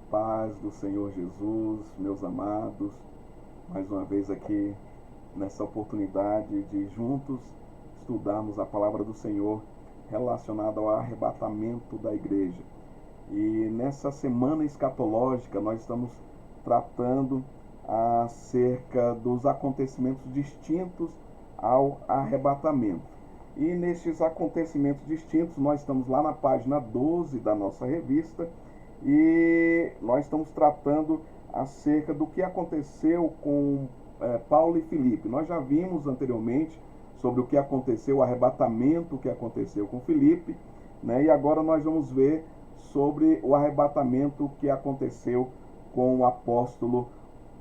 Paz do Senhor Jesus, meus amados, mais uma vez aqui nessa oportunidade de juntos estudarmos a palavra do Senhor relacionada ao arrebatamento da igreja. E nessa semana escatológica nós estamos tratando acerca dos acontecimentos distintos ao arrebatamento. E nestes acontecimentos distintos nós estamos lá na página 12 da nossa revista e nós estamos tratando acerca do que aconteceu com Paulo e Filipe. Nós já vimos anteriormente sobre o que aconteceu, o arrebatamento que aconteceu com Filipe, né? E agora nós vamos ver sobre o arrebatamento que aconteceu com o apóstolo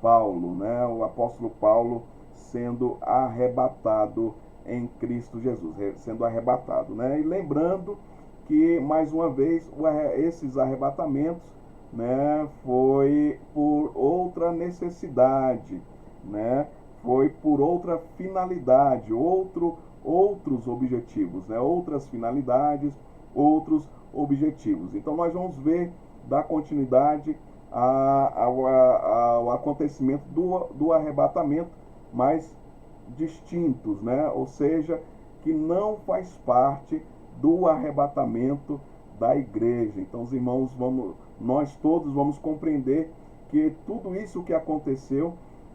Paulo, né? O apóstolo Paulo sendo arrebatado em Cristo Jesus, sendo arrebatado, né? E lembrando que, mais uma vez, esses arrebatamentos, né, foi por outra necessidade, né, foi por outra finalidade, outros objetivos, né, outras finalidades, outros objetivos. Então nós vamos ver, dar continuidade ao acontecimento do arrebatamento, mas distintos, né, ou seja, que não faz parte do arrebatamento da igreja. Então, os irmãos, nós todos vamos compreender que tudo isso que aconteceu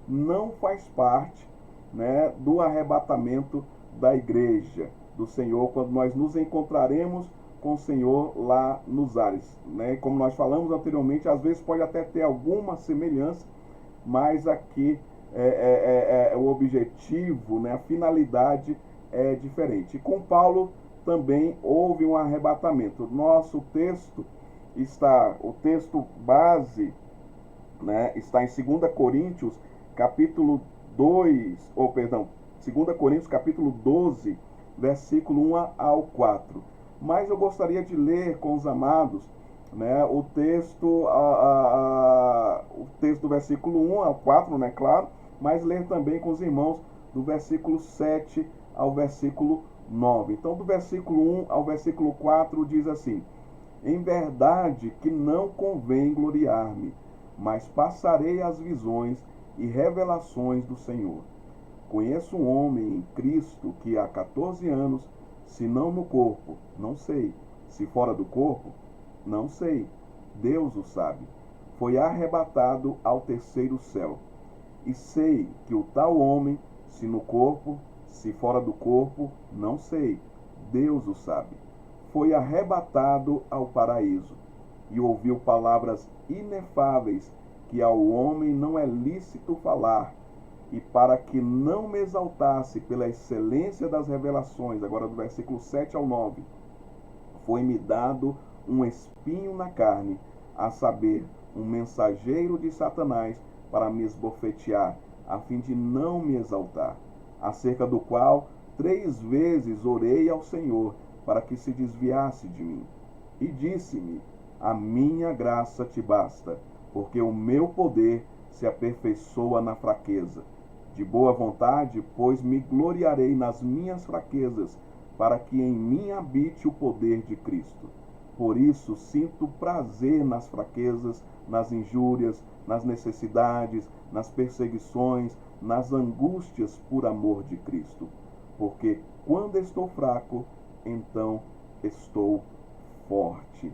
não faz parte, né, do arrebatamento da igreja do Senhor, quando nós nos encontraremos com o Senhor lá nos ares, né? Como nós falamos anteriormente, às vezes pode até ter alguma semelhança, mas aqui o objetivo, né, a finalidade é diferente. E com Paulo também houve um arrebatamento. Nosso texto o texto base, né, está em 2 Coríntios, capítulo 2, 2 Coríntios, capítulo 12, versículo 1 ao 4. Mas eu gostaria de ler com os amados, né, o texto do versículo 1 ao 4, né, claro, mas ler também com os irmãos do versículo 7 ao versículo 9. Então, do versículo 1 ao versículo 4 diz assim: em verdade que não convém gloriar-me, mas passarei as visões e revelações do Senhor. Conheço um homem em Cristo que há 14 anos, se não no corpo, não sei, se fora do corpo, não sei, Deus o sabe, foi arrebatado ao terceiro céu. E sei que o tal homem, se no corpo, se fora do corpo, não sei, Deus o sabe, foi arrebatado ao paraíso e ouviu palavras inefáveis que ao homem não é lícito falar, e para que não me exaltasse pela excelência das revelações, agora do versículo 7 ao 9, foi-me dado um espinho na carne, a saber, um mensageiro de Satanás, para me esbofetear, a fim de não me exaltar, acerca do qual 3 vezes orei ao Senhor, para que se desviasse de mim. E disse-me: a minha graça te basta, porque o meu poder se aperfeiçoa na fraqueza. De boa vontade, pois me gloriarei nas minhas fraquezas, para que em mim habite o poder de Cristo. Por isso sinto prazer nas fraquezas, nas injúrias, nas necessidades, nas perseguições, nas angústias por amor de Cristo. Porque quando estou fraco, então estou forte.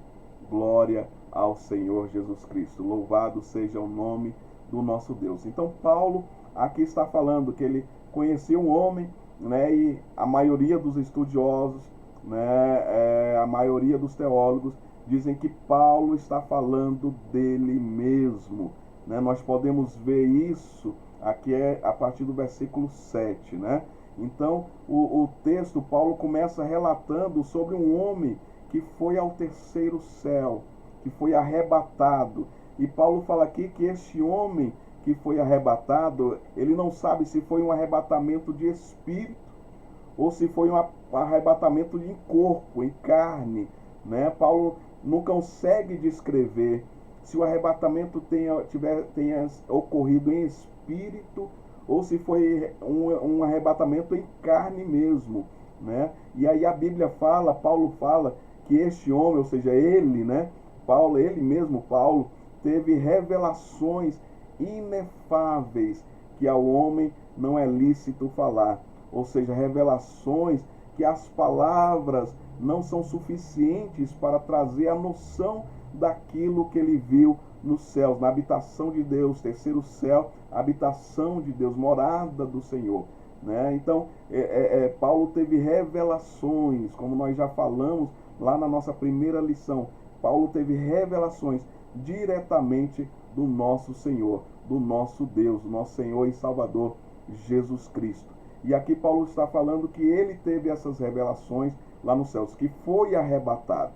Glória ao Senhor Jesus Cristo. Louvado seja o nome do nosso Deus. Então Paulo aqui está falando que ele conhecia um homem, né, e a maioria dos estudiosos, né, a maioria dos teólogos dizem que Paulo está falando dele mesmo, né? Nós podemos ver isso aqui a partir do versículo 7, né? Então o texto, Paulo começa relatando sobre um homem que foi ao terceiro céu, que foi arrebatado. E Paulo fala aqui que este homem que foi arrebatado, ele não sabe se foi um arrebatamento de espírito ou se foi um arrebatamento em corpo, em carne, né? Paulo não consegue descrever se o arrebatamento tenha ocorrido em espírito ou se foi um arrebatamento em carne mesmo, né? E aí a Bíblia fala, Paulo fala que este homem, ou seja, ele, né? Paulo, ele mesmo, Paulo, teve revelações inefáveis que ao homem não é lícito falar. Ou seja, revelações que as palavras não são suficientes para trazer a noção daquilo que ele viu nos céus, na habitação de Deus, terceiro céu, habitação de Deus, morada do Senhor. Né? Então, Paulo teve revelações, como nós já falamos lá na nossa primeira lição. Paulo teve revelações diretamente do nosso Senhor, do nosso Deus, do nosso Senhor e Salvador Jesus Cristo. E aqui Paulo está falando que ele teve essas revelações lá nos céus, que foi arrebatado,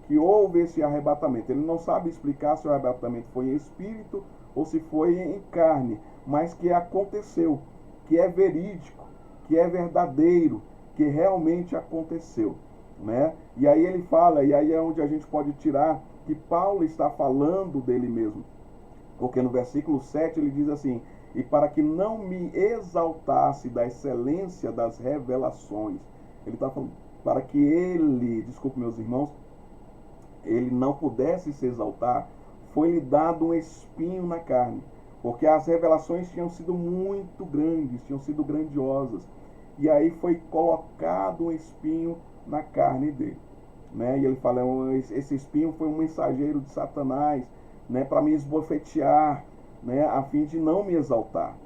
que houve esse arrebatamento. Ele não sabe explicar se o arrebatamento foi em espírito ou se foi em carne, mas que aconteceu, que é verídico, que é verdadeiro, que realmente aconteceu. Né? E aí ele fala, e aí é onde a gente pode tirar que Paulo está falando dele mesmo. Porque no versículo 7 ele diz assim: e para que não me exaltasse da excelência das revelações. Ele está falando, para que ele, desculpe meus irmãos, ele não pudesse se exaltar, foi-lhe dado um espinho na carne. Porque as revelações tinham sido muito grandes, tinham sido grandiosas. E aí foi colocado um espinho na carne dele. Né? E ele fala, esse espinho foi um mensageiro de Satanás, né, para me esbofetear, né, a fim de não me exaltar.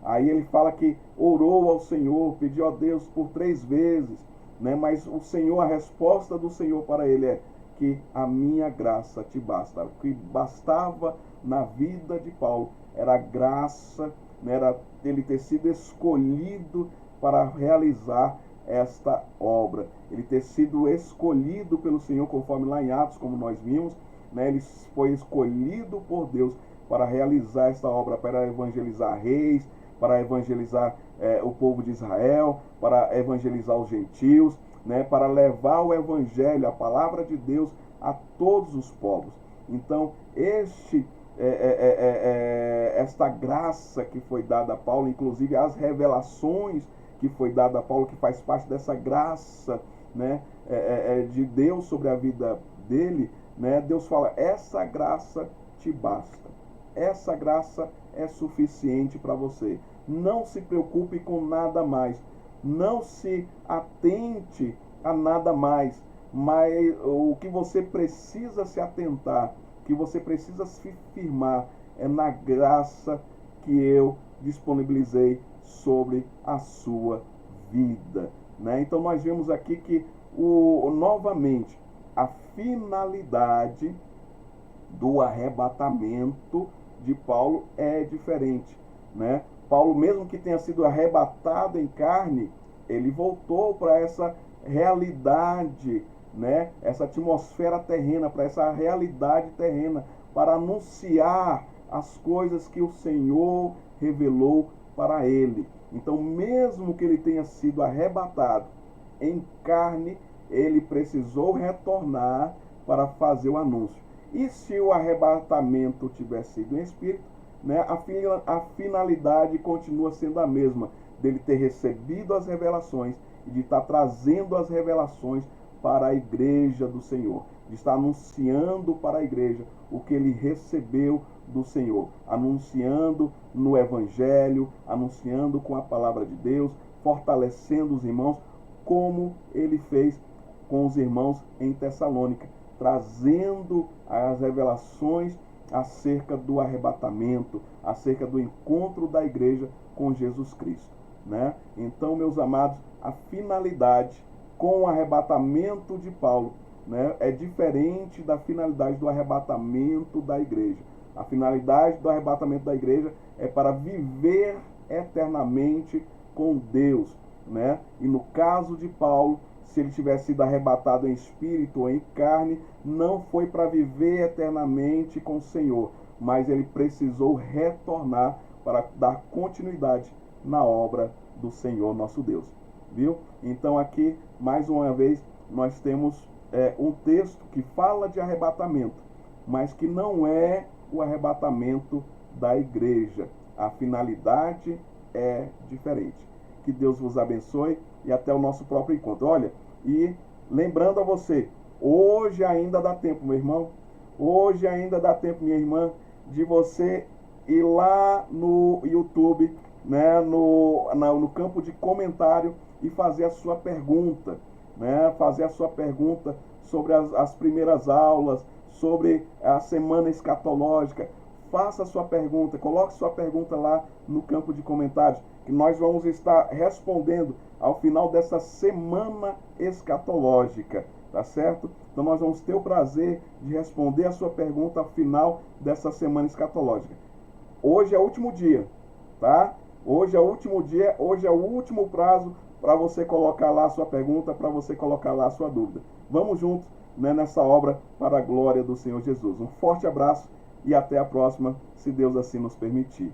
Aí ele fala que orou ao Senhor, pediu a Deus por 3 vezes, né, mas o Senhor, a resposta do Senhor para ele é que a minha graça te basta. O que bastava na vida de Paulo era a graça, né, era ele ter sido escolhido para realizar esta obra. Ele ter sido escolhido pelo Senhor, conforme lá em Atos, como nós vimos, né, ele foi escolhido por Deus para realizar esta obra, para evangelizar reis, para evangelizar o povo de Israel, para evangelizar os gentios, né, para levar o evangelho, a palavra de Deus a todos os povos. Então, esta graça que foi dada a Paulo, inclusive as revelações que foi dada a Paulo, que faz parte dessa graça, né, de Deus sobre a vida dele, né, Deus fala, essa graça te basta. Essa graça é suficiente para você. Não se preocupe com nada mais. Não se atente a nada mais. Mas o que você precisa se atentar, que você precisa se firmar, é na graça que eu disponibilizei sobre a sua vida. Né? Então nós vemos aqui que novamente a finalidade do arrebatamento de Paulo é diferente. Né? Paulo, mesmo que tenha sido arrebatado em carne, ele voltou para essa realidade, né? Essa atmosfera terrena, para essa realidade terrena, para anunciar as coisas que o Senhor revelou para ele. Então, mesmo que ele tenha sido arrebatado em carne, ele precisou retornar para fazer o anúncio. E se o arrebatamento tivesse sido em espírito, né, a finalidade continua sendo a mesma, dele ter recebido as revelações e de estar trazendo as revelações para a igreja do Senhor, de estar anunciando para a igreja o que ele recebeu do Senhor, anunciando no Evangelho, anunciando com a palavra de Deus, fortalecendo os irmãos, como ele fez com os irmãos em Tessalônica, trazendo as revelações acerca do arrebatamento, acerca do encontro da igreja com Jesus Cristo. Né? Então, meus amados, a finalidade com o arrebatamento de Paulo, né, é diferente da finalidade do arrebatamento da igreja. A finalidade do arrebatamento da igreja é para viver eternamente com Deus. Né? E no caso de Paulo, se ele tivesse sido arrebatado em espírito ou em carne, não foi para viver eternamente com o Senhor, mas ele precisou retornar para dar continuidade na obra do Senhor nosso Deus. Viu? Então aqui, mais uma vez, nós temos um texto que fala de arrebatamento, mas que não é o arrebatamento da igreja. A finalidade é diferente. Que Deus vos abençoe e até o nosso próprio encontro. Olha, e lembrando a você, hoje ainda dá tempo, meu irmão. Hoje ainda dá tempo, minha irmã, de você ir lá no YouTube, né, no campo de comentário e fazer a sua pergunta, né, fazer a sua pergunta sobre as primeiras aulas, sobre a semana escatológica. Faça a sua pergunta, coloque sua pergunta lá no campo de comentários, que nós vamos estar respondendo ao final dessa semana escatológica, tá certo? Então nós vamos ter o prazer de responder a sua pergunta ao final dessa semana escatológica. Hoje é o último dia, tá? Hoje é o último dia, hoje é o último prazo para você colocar lá a sua pergunta, para você colocar lá a sua dúvida. Vamos juntos, né, nessa obra para a glória do Senhor Jesus. Um forte abraço e até a próxima, se Deus assim nos permitir.